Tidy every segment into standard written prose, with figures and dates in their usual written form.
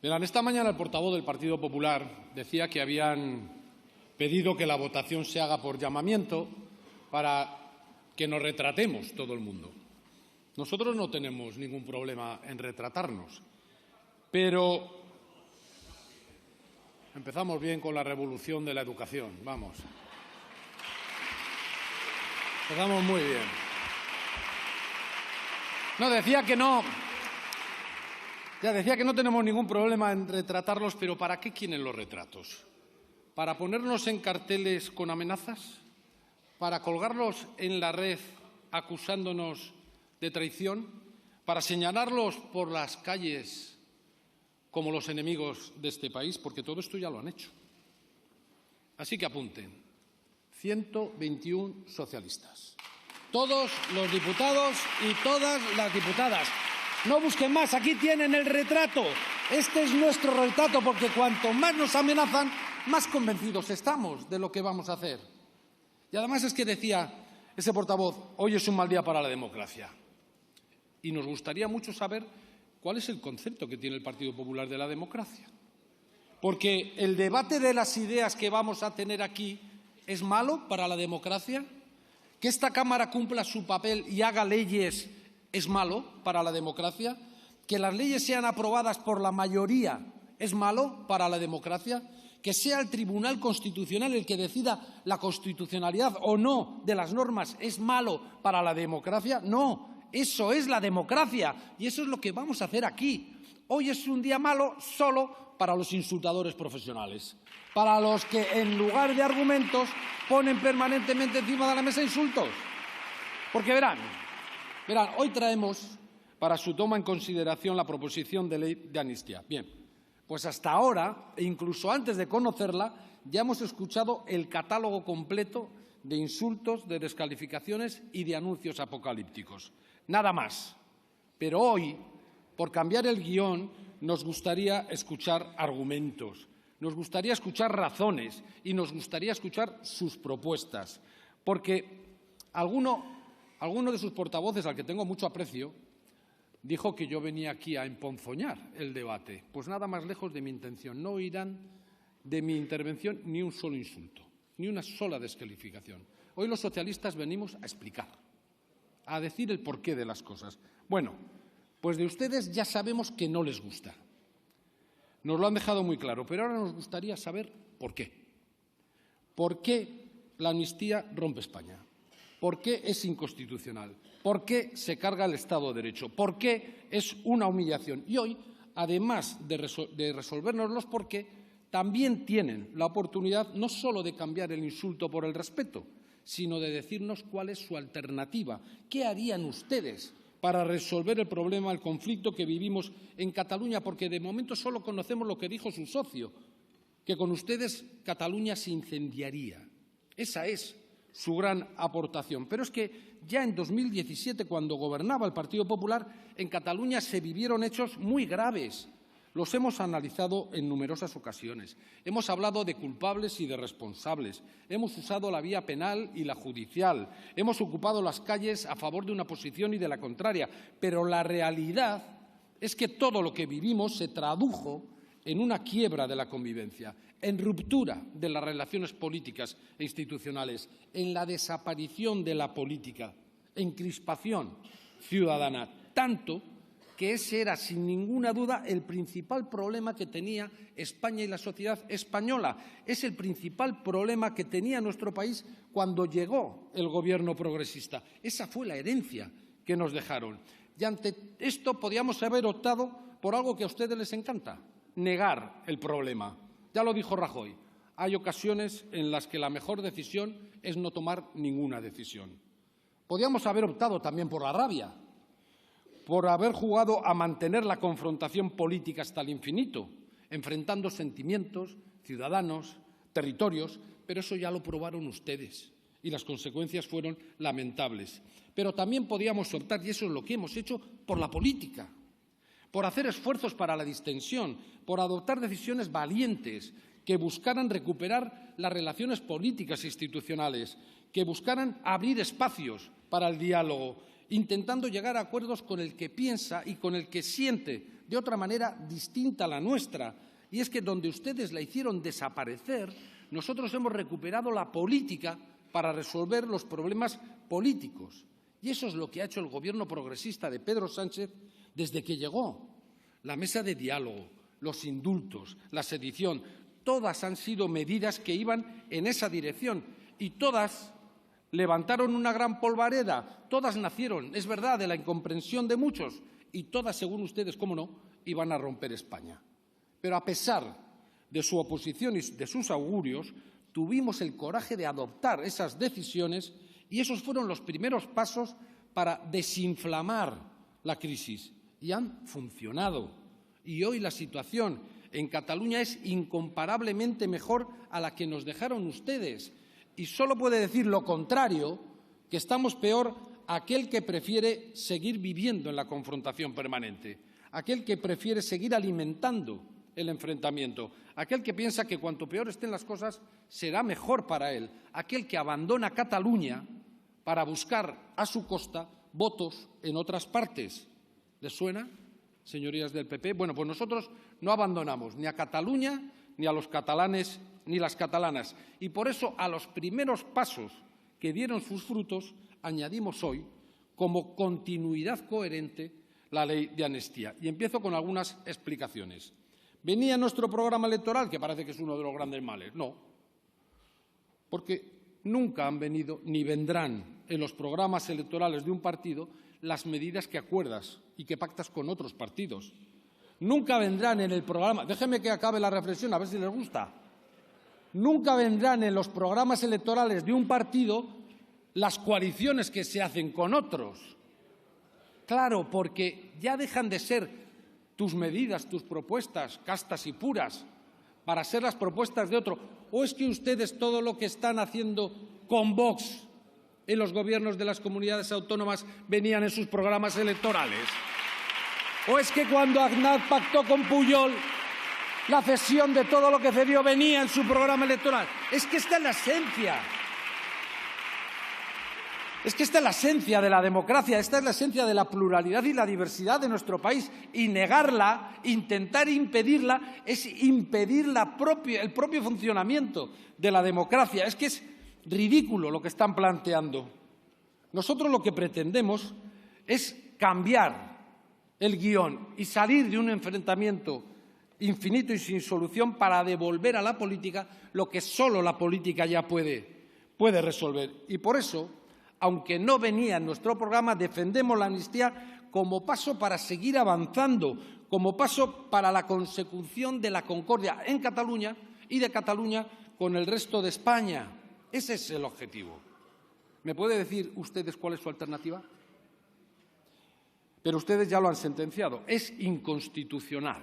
Verán, esta mañana el portavoz del Partido Popular decía que habían pedido que la votación se haga por llamamiento para que nos retratemos todo el mundo. Nosotros no tenemos ningún problema en retratarnos, pero empezamos bien con la revolución de la educación, vamos. Empezamos muy bien. No, decía que no tenemos ningún problema en retratarlos, pero ¿para qué quieren los retratos? ¿Para ponernos en carteles con amenazas? ¿Para colgarlos en la red acusándonos de traición? ¿Para señalarlos por las calles como los enemigos de este país? Porque todo esto ya lo han hecho. Así que apunten, 121 socialistas. Todos los diputados y todas las diputadas. No busquen más, aquí tienen el retrato. Este es nuestro retrato, porque cuanto más nos amenazan, más convencidos estamos de lo que vamos a hacer. Y además es que decía ese portavoz, hoy es un mal día para la democracia. Y nos gustaría mucho saber cuál es el concepto que tiene el Partido Popular de la democracia. Porque el debate de las ideas que vamos a tener aquí es malo para la democracia. Que esta Cámara cumpla su papel y haga leyes es malo para la democracia. Que las leyes sean aprobadas por la mayoría es malo para la democracia. Que sea el Tribunal Constitucional el que decida la constitucionalidad o no de las normas es malo para la democracia. No, eso es la democracia y eso es lo que vamos a hacer aquí. Hoy es un día malo solo para los insultadores profesionales, para los que en lugar de argumentos ponen permanentemente encima de la mesa insultos. Porque verán, hoy traemos para su toma en consideración la proposición de ley de amnistía. Bien, pues hasta ahora, e incluso antes de conocerla, ya hemos escuchado el catálogo completo de insultos, de descalificaciones y de anuncios apocalípticos. Nada más. Pero hoy, por cambiar el guión, nos gustaría escuchar argumentos, nos gustaría escuchar razones y nos gustaría escuchar sus propuestas. Porque alguno de sus portavoces, al que tengo mucho aprecio, dijo que yo venía aquí a emponzoñar el debate. Pues nada más lejos de mi intención. No oirán de mi intervención ni un solo insulto, ni una sola descalificación. Hoy los socialistas venimos a explicar, a decir el porqué de las cosas. Bueno, pues de ustedes ya sabemos que no les gusta. Nos lo han dejado muy claro, pero ahora nos gustaría saber por qué. ¿Por qué la amnistía rompe España? ¿Por qué es inconstitucional? ¿Por qué se carga el Estado de Derecho? ¿Por qué es una humillación? Y hoy, además de resolvernos los por qué, también tienen la oportunidad no solo de cambiar el insulto por el respeto, sino de decirnos cuál es su alternativa. ¿Qué harían ustedes para resolver el problema, el conflicto que vivimos en Cataluña? Porque de momento solo conocemos lo que dijo su socio, que con ustedes Cataluña se incendiaría. Esa es su gran aportación. Pero es que ya en 2017, cuando gobernaba el Partido Popular, en Cataluña se vivieron hechos muy graves. Los hemos analizado en numerosas ocasiones. Hemos hablado de culpables y de responsables. Hemos usado la vía penal y la judicial. Hemos ocupado las calles a favor de una posición y de la contraria. Pero la realidad es que todo lo que vivimos se tradujo en una quiebra de la convivencia, en ruptura de las relaciones políticas e institucionales, en la desaparición de la política, en crispación ciudadana, tanto que ese era, sin ninguna duda, el principal problema que tenía España y la sociedad española. Es el principal problema que tenía nuestro país cuando llegó el gobierno progresista. Esa fue la herencia que nos dejaron. Y ante esto podíamos haber optado por algo que a ustedes les encanta: negar el problema. Ya lo dijo Rajoy, hay ocasiones en las que la mejor decisión es no tomar ninguna decisión. Podíamos haber optado también por la rabia, por haber jugado a mantener la confrontación política hasta el infinito, enfrentando sentimientos, ciudadanos, territorios, pero eso ya lo probaron ustedes y las consecuencias fueron lamentables. Pero también podíamos optar, y eso es lo que hemos hecho, por la política, por hacer esfuerzos para la distensión, por adoptar decisiones valientes que buscaran recuperar las relaciones políticas e institucionales, que buscaran abrir espacios para el diálogo, intentando llegar a acuerdos con el que piensa y con el que siente de otra manera distinta a la nuestra. Y es que donde ustedes la hicieron desaparecer, nosotros hemos recuperado la política para resolver los problemas políticos. Y eso es lo que ha hecho el Gobierno progresista de Pedro Sánchez desde que llegó. La mesa de diálogo, los indultos, la sedición, todas han sido medidas que iban en esa dirección y todas levantaron una gran polvareda, todas nacieron, es verdad, de la incomprensión de muchos y todas, según ustedes, cómo no, iban a romper España. Pero a pesar de su oposición y de sus augurios, tuvimos el coraje de adoptar esas decisiones y esos fueron los primeros pasos para desinflamar la crisis y han funcionado. Y hoy la situación en Cataluña es incomparablemente mejor a la que nos dejaron ustedes. Y solo puede decir lo contrario, que estamos peor aquel que prefiere seguir viviendo en la confrontación permanente, aquel que prefiere seguir alimentando el enfrentamiento, aquel que piensa que cuanto peor estén las cosas será mejor para él, aquel que abandona Cataluña para buscar a su costa votos en otras partes. ¿Les suena, señorías del PP? Bueno, pues nosotros no abandonamos ni a Cataluña, ni a los catalanes, ni las catalanas. Y por eso, a los primeros pasos que dieron sus frutos, añadimos hoy, como continuidad coherente, la ley de amnistía. Y empiezo con algunas explicaciones. ¿Venía nuestro programa electoral, que parece que es uno de los grandes males? No, porque nunca han venido ni vendrán en los programas electorales de un partido las medidas que acuerdas y que pactas con otros partidos. Nunca vendrán en el programa, déjenme que acabe la reflexión, a ver si les gusta. Nunca vendrán en los programas electorales de un partido las coaliciones que se hacen con otros. Claro, porque ya dejan de ser tus medidas, tus propuestas, castas y puras, para ser las propuestas de otro. ¿O es que ustedes todo lo que están haciendo con Vox en los gobiernos de las comunidades autónomas venían en sus programas electorales? ¿O es que cuando Aznar pactó con Pujol la cesión de todo lo que cedió venía en su programa electoral? Es que esta es la esencia. Es que esta es la esencia de la democracia, esta es la esencia de la pluralidad y la diversidad de nuestro país. Y negarla, intentar impedirla, es impedir el propio funcionamiento de la democracia. Es que es ridículo lo que están planteando. Nosotros lo que pretendemos es cambiar el guión y salir de un enfrentamiento infinito y sin solución para devolver a la política lo que solo la política ya puede resolver. Y por eso, aunque no venía en nuestro programa, defendemos la amnistía como paso para seguir avanzando, como paso para la consecución de la concordia en Cataluña y de Cataluña con el resto de España. Ese es el objetivo. ¿Me puede decir ustedes cuál es su alternativa? Pero ustedes ya lo han sentenciado. Es inconstitucional,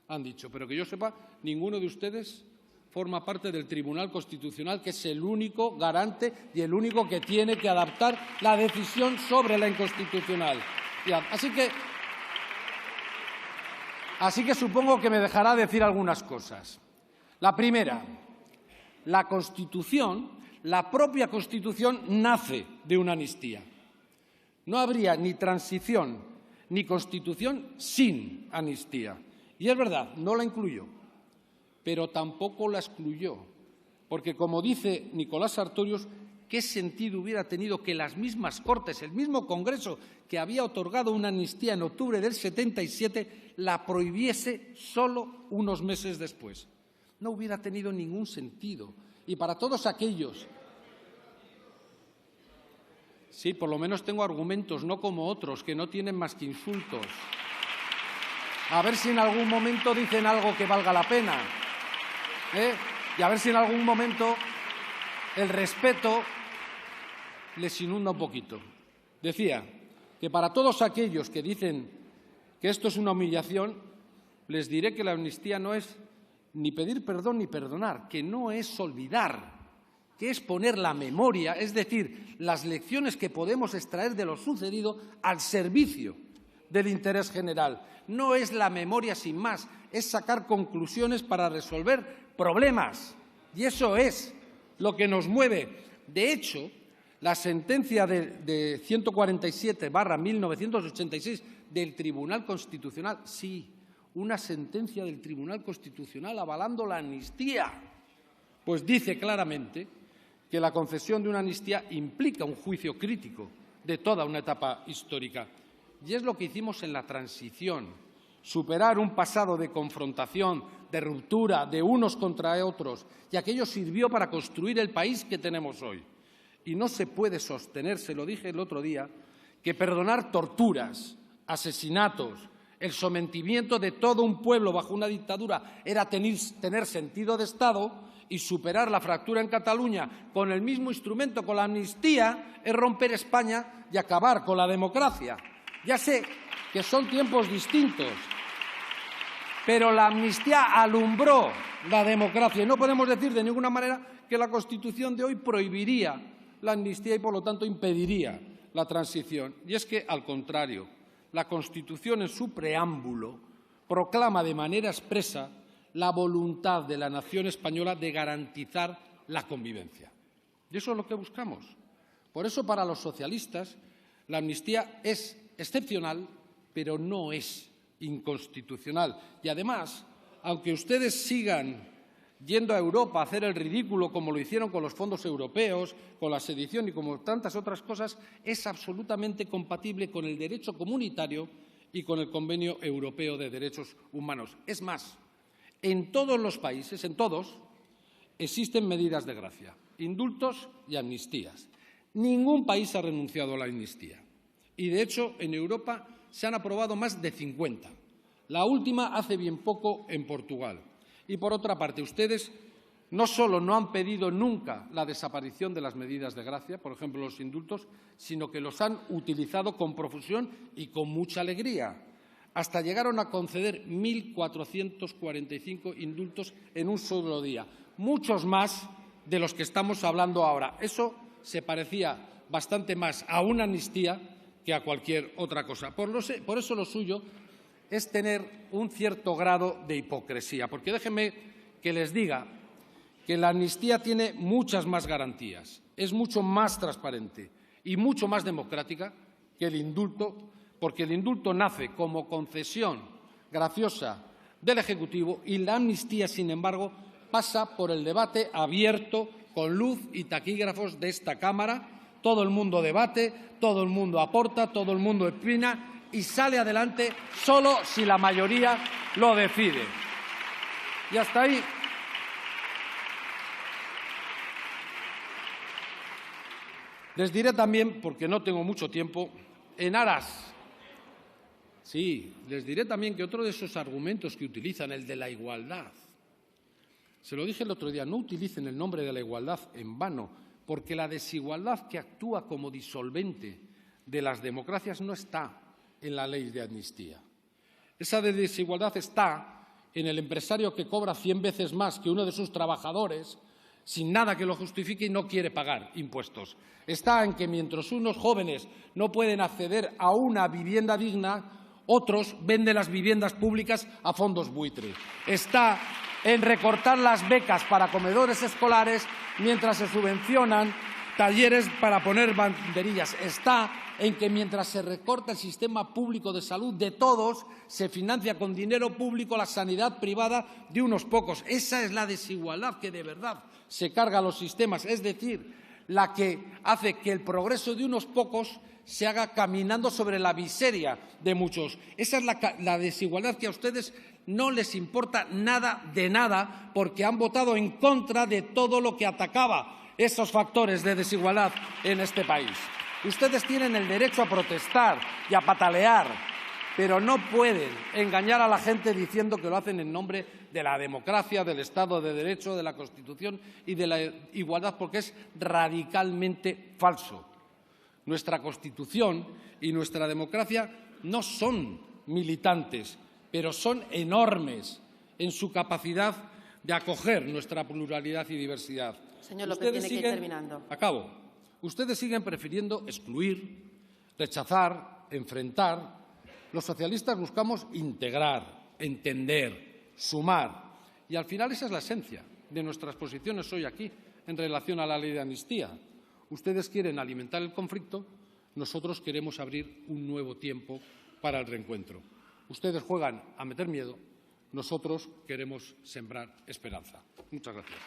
han dicho. Pero que yo sepa, ninguno de ustedes forma parte del Tribunal Constitucional, que es el único garante y el único que tiene que adaptar la decisión sobre la inconstitucional. Así que supongo que me dejará decir algunas cosas. La primera, la Constitución, la propia Constitución, nace de una amnistía. No habría ni transición ni Constitución sin amnistía. Y es verdad, no la incluyó, pero tampoco la excluyó, porque, como dice Nicolás Sartorius, ¿qué sentido hubiera tenido que las mismas Cortes, el mismo Congreso que había otorgado una amnistía en octubre del 77, la prohibiese solo unos meses después? No hubiera tenido ningún sentido. Y para todos aquellos... Sí, por lo menos tengo argumentos, no como otros, que no tienen más que insultos. A ver si en algún momento dicen algo que valga la pena. Y a ver si en algún momento el respeto les inunda un poquito. Decía que para todos aquellos que dicen que esto es una humillación, les diré que la amnistía no es ni pedir perdón ni perdonar, que no es olvidar, que es poner la memoria, es decir, las lecciones que podemos extraer de lo sucedido al servicio del interés general. No es la memoria sin más, es sacar conclusiones para resolver problemas. Y eso es lo que nos mueve. De hecho, La sentencia de 147/1986 del Tribunal Constitucional, sí, una sentencia del Tribunal Constitucional avalando la amnistía, pues dice claramente que la concesión de una amnistía implica un juicio crítico de toda una etapa histórica. Y es lo que hicimos en la transición, superar un pasado de confrontación, de ruptura, de unos contra otros, y aquello sirvió para construir el país que tenemos hoy. Y no se puede sostener, se lo dije el otro día, que perdonar torturas, asesinatos, el sometimiento de todo un pueblo bajo una dictadura era tener sentido de Estado, y superar la fractura en Cataluña con el mismo instrumento, con la amnistía, es romper España y acabar con la democracia. Ya sé que son tiempos distintos, pero la amnistía alumbró la democracia y no podemos decir de ninguna manera que la Constitución de hoy prohibiría la amnistía y, por lo tanto, impediría la transición. Y es que, al contrario, la Constitución en su preámbulo proclama de manera expresa la voluntad de la nación española de garantizar la convivencia. Y eso es lo que buscamos. Por eso, para los socialistas, la amnistía es excepcional, pero no es inconstitucional. Y, además, aunque ustedes sigan yendo a Europa a hacer el ridículo, como lo hicieron con los fondos europeos, con la sedición y como tantas otras cosas, es absolutamente compatible con el derecho comunitario y con el Convenio Europeo de Derechos Humanos. Es más, en todos los países, en todos, existen medidas de gracia, indultos y amnistías. Ningún país ha renunciado a la amnistía. Y, de hecho, en Europa se han aprobado más de 50. La última hace bien poco en Portugal. Y, por otra parte, ustedes no solo no han pedido nunca la desaparición de las medidas de gracia, por ejemplo, los indultos, sino que los han utilizado con profusión y con mucha alegría. Hasta llegaron a conceder 1.445 indultos en un solo día, muchos más de los que estamos hablando ahora. Eso se parecía bastante más a una amnistía que a cualquier otra cosa. Por eso lo suyo es tener un cierto grado de hipocresía, porque déjenme que les diga que la amnistía tiene muchas más garantías, es mucho más transparente y mucho más democrática que el indulto, porque el indulto nace como concesión graciosa del Ejecutivo y la amnistía, sin embargo, pasa por el debate abierto, con luz y taquígrafos de esta Cámara. Todo el mundo debate, todo el mundo aporta, todo el mundo opina y sale adelante solo si la mayoría lo decide. Y hasta ahí. Les diré también, porque no tengo mucho tiempo, en aras. Sí, les diré también que otro de esos argumentos que utilizan, el de la igualdad, se lo dije el otro día, no utilicen el nombre de la igualdad en vano, porque la desigualdad que actúa como disolvente de las democracias no está en la ley de amnistía. Esa desigualdad está en el empresario que cobra 100 veces más que uno de sus trabajadores sin nada que lo justifique y no quiere pagar impuestos. Está en que mientras unos jóvenes no pueden acceder a una vivienda digna, otros venden las viviendas públicas a fondos buitre. Está en recortar las becas para comedores escolares mientras se subvencionan talleres para poner banderillas. Está en que mientras se recorta el sistema público de salud de todos, se financia con dinero público la sanidad privada de unos pocos. Esa es la desigualdad que de verdad se carga a los sistemas, es decir, la que hace que el progreso de unos pocos se haga caminando sobre la miseria de muchos. Esa es la desigualdad que a ustedes no les importa nada de nada, porque han votado en contra de todo lo que atacaba esos factores de desigualdad en este país. Ustedes tienen el derecho a protestar y a patalear, pero no pueden engañar a la gente diciendo que lo hacen en nombre de la democracia, del Estado de Derecho, de la Constitución y de la igualdad, porque es radicalmente falso. Nuestra Constitución y nuestra democracia no son militantes, pero son enormes en su capacidad de acoger nuestra pluralidad y diversidad. Señor López, tiene que ir terminando. Acabo. Ustedes siguen prefiriendo excluir, rechazar, enfrentar. Los socialistas buscamos integrar, entender, sumar. Y al final esa es la esencia de nuestras posiciones hoy aquí en relación a la ley de amnistía. Ustedes quieren alimentar el conflicto, nosotros queremos abrir un nuevo tiempo para el reencuentro. Ustedes juegan a meter miedo, nosotros queremos sembrar esperanza. Muchas gracias.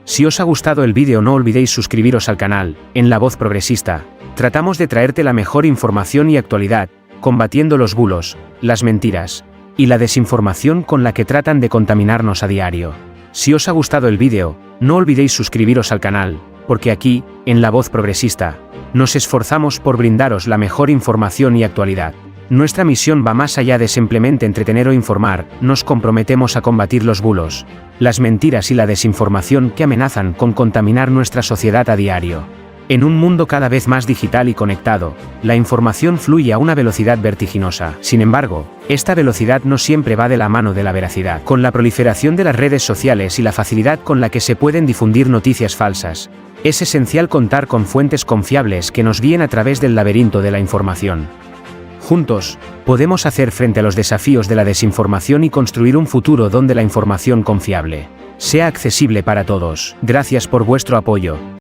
Si os ha gustado el vídeo no olvidéis suscribiros al canal. En La Voz Progresista, tratamos de traerte la mejor información y actualidad, combatiendo los bulos, las mentiras y la desinformación con la que tratan de contaminarnos a diario. Si os ha gustado el vídeo, no olvidéis suscribiros al canal, porque aquí, en La Voz Progresista, nos esforzamos por brindaros la mejor información y actualidad. Nuestra misión va más allá de simplemente entretener o informar, nos comprometemos a combatir los bulos, las mentiras y la desinformación que amenazan con contaminar nuestra sociedad a diario. En un mundo cada vez más digital y conectado, la información fluye a una velocidad vertiginosa. Sin embargo, esta velocidad no siempre va de la mano de la veracidad. Con la proliferación de las redes sociales y la facilidad con la que se pueden difundir noticias falsas, es esencial contar con fuentes confiables que nos guíen a través del laberinto de la información. Juntos, podemos hacer frente a los desafíos de la desinformación y construir un futuro donde la información confiable sea accesible para todos. Gracias por vuestro apoyo.